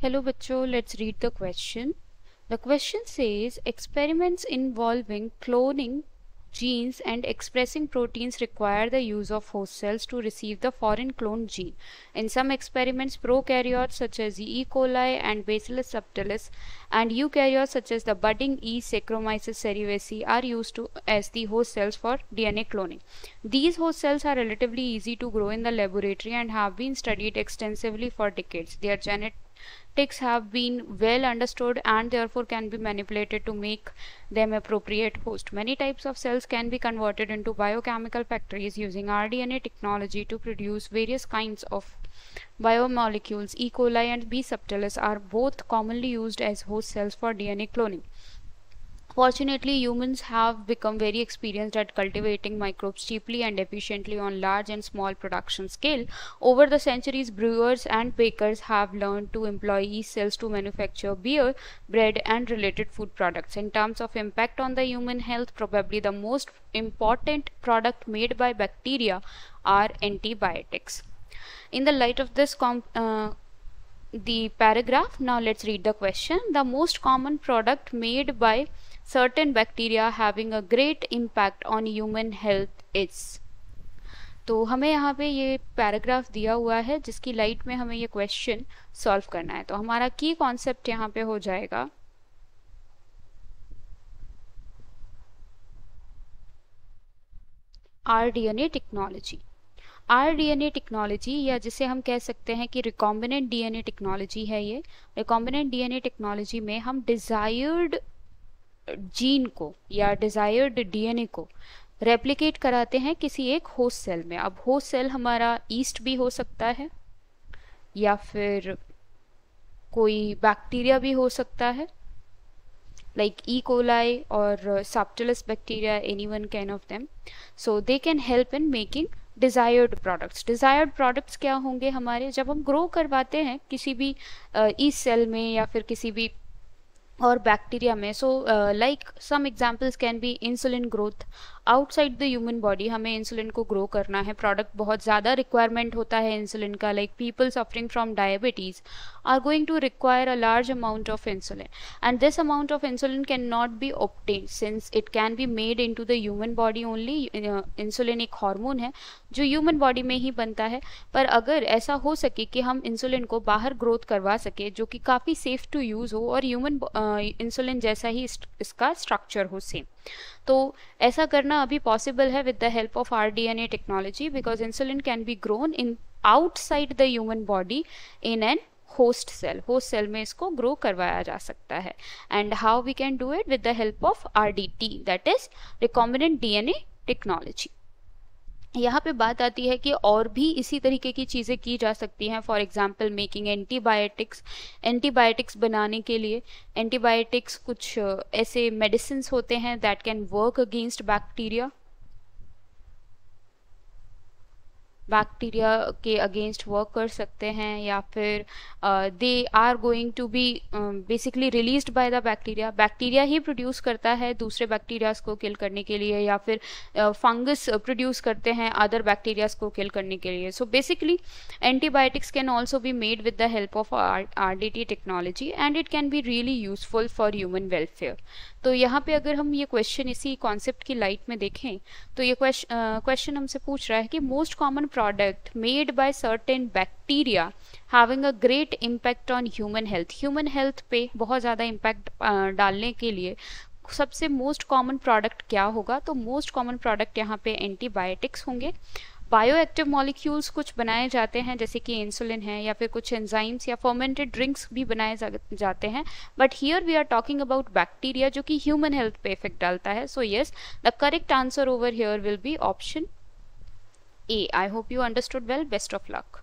Hello बच्चों, let's read the question. The question says experiments involving cloning genes and expressing proteins require the use of host cells to receive the foreign cloned gene. In some experiments, prokaryotes such as E. coli and Bacillus subtilis and eukaryotes such as the budding E. Saccharomyces cerevisiae are used as the host cells for DNA cloning. These host cells are relatively easy to grow in the laboratory and have been studied extensively for decades. Their genetics have been well understood and therefore can be manipulated to make them appropriate host. Many types of cells can be converted into biochemical factories using rDNA technology to produce various kinds of biomolecules. E. coli and B. subtilis are both commonly used as host cells for DNA cloning. Fortunately, humans have become very experienced at cultivating microbes cheaply and efficiently on large and small production scale. Over the centuries, brewers and bakers have learned to employ yeast cells to manufacture beer, bread, and related food products. In terms of impact on the human health, probably the most important product made by bacteria are antibiotics. In the light of this the paragraph, now let's read the question. The most common product made by certain bacteria having a great impact on human health is. तो हमें यहाँ पे ये paragraph दिया हुआ है जिसकी light में हमें ये क्वेश्चन सॉल्व करना है. तो हमारा की कॉन्सेप्ट यहाँ पे हो जाएगा आरडीएनए टेक्नोलॉजी. आरडीएनए टेक्नोलॉजी या जिसे हम कह सकते हैं कि रिकॉम्बिनेंट डीएनए टेक्नोलॉजी है. ये रिकॉम्बिनेंट डीएनए टेक्नोलॉजी में हम डिजायर्ड जीन को या डिजायर्ड डीएनए को रेप्लिकेट कराते हैं किसी एक होस्ट सेल में. अब होस्ट सेल हमारा ईस्ट भी हो सकता है या फिर कोई बैक्टीरिया भी हो सकता है, like E. coli or Subtilis bacteria, any one kind of them. So they can help in making desired products. Desired products क्या होंगे हमारे, जब हम ग्रो करवाते हैं किसी भी ईस्ट सेल में या फिर किसी भी और बैक्टीरिया में. So like some examples can be insulin growth. Outside the human body हमें इंसुलिन को ग्रो करना है, प्रोडक्ट बहुत ज़्यादा रिक्वायरमेंट होता है इंसुलिन का. Like people suffering from diabetes are going to require a large amount of insulin and this amount of insulin can not be obtained since it can be made in to the human body only. Insulin एक hormone है जो human body में ही बनता है. पर अगर ऐसा हो सके कि हम इंसुलिन को बाहर ग्रोथ करवा सके जो कि काफ़ी सेफ टू यूज़ हो और ह्यूमन इंसुलिन जैसा ही इसका स्ट्रक्चर हो सेम, तो ऐसा करना अभी पॉसिबल है with the help of rDNA technology because insulin can be grown in outside the human body in an host cell. Host cell में इसको ग्रो करवाया जा सकता है. And how we can do it with the help of RDT, that is recombinant DNA technology. यहाँ पे बात आती है कि और भी इसी तरीके की चीज़ें की जा सकती हैं. For example making antibiotics. Antibiotics बनाने के लिए एंटीबायोटिक्स कुछ ऐसे मेडिसिन्स होते हैं that can work against bacteria के अगेंस्ट वर्क कर सकते हैं या फिर they are going to be basically released by the bacteria. Bacteria ही प्रोड्यूस करता है दूसरे बैक्टीरियाज को किल करने के लिए या फिर फंगस प्रोड्यूस करते हैं अदर बैक्टीरियाज को किल करने के लिए. So basically antibiotics can also be made with the help of RDT technology and it can be really useful for human welfare. तो यहाँ पे अगर हम ये क्वेश्चन इसी कॉन्सेप्ट की लाइट में देखें तो ये क्वेश्चन हमसे पूछ रहा है कि most common product made by certain bacteria having a great impact on human health. Human health पे बहुत ज़्यादा इम्पैक्ट डालने के लिए सबसे मोस्ट कॉमन प्रोडक्ट क्या होगा. तो मोस्ट कॉमन प्रोडक्ट यहाँ पे एंटीबायोटिक्स होंगे. बायोएक्टिव मॉलिक्यूल्स कुछ बनाए जाते हैं जैसे कि इंसुलिन है या फिर कुछ एंजाइम्स या फर्मेंटेड ड्रिंक्स भी बनाए जाते हैं. But here we are talking about bacteria जो कि ह्यूमन हेल्थ पे इफेक्ट डालता है. So yes, the correct answer over here will be option A. I hope you understood well. Best of luck.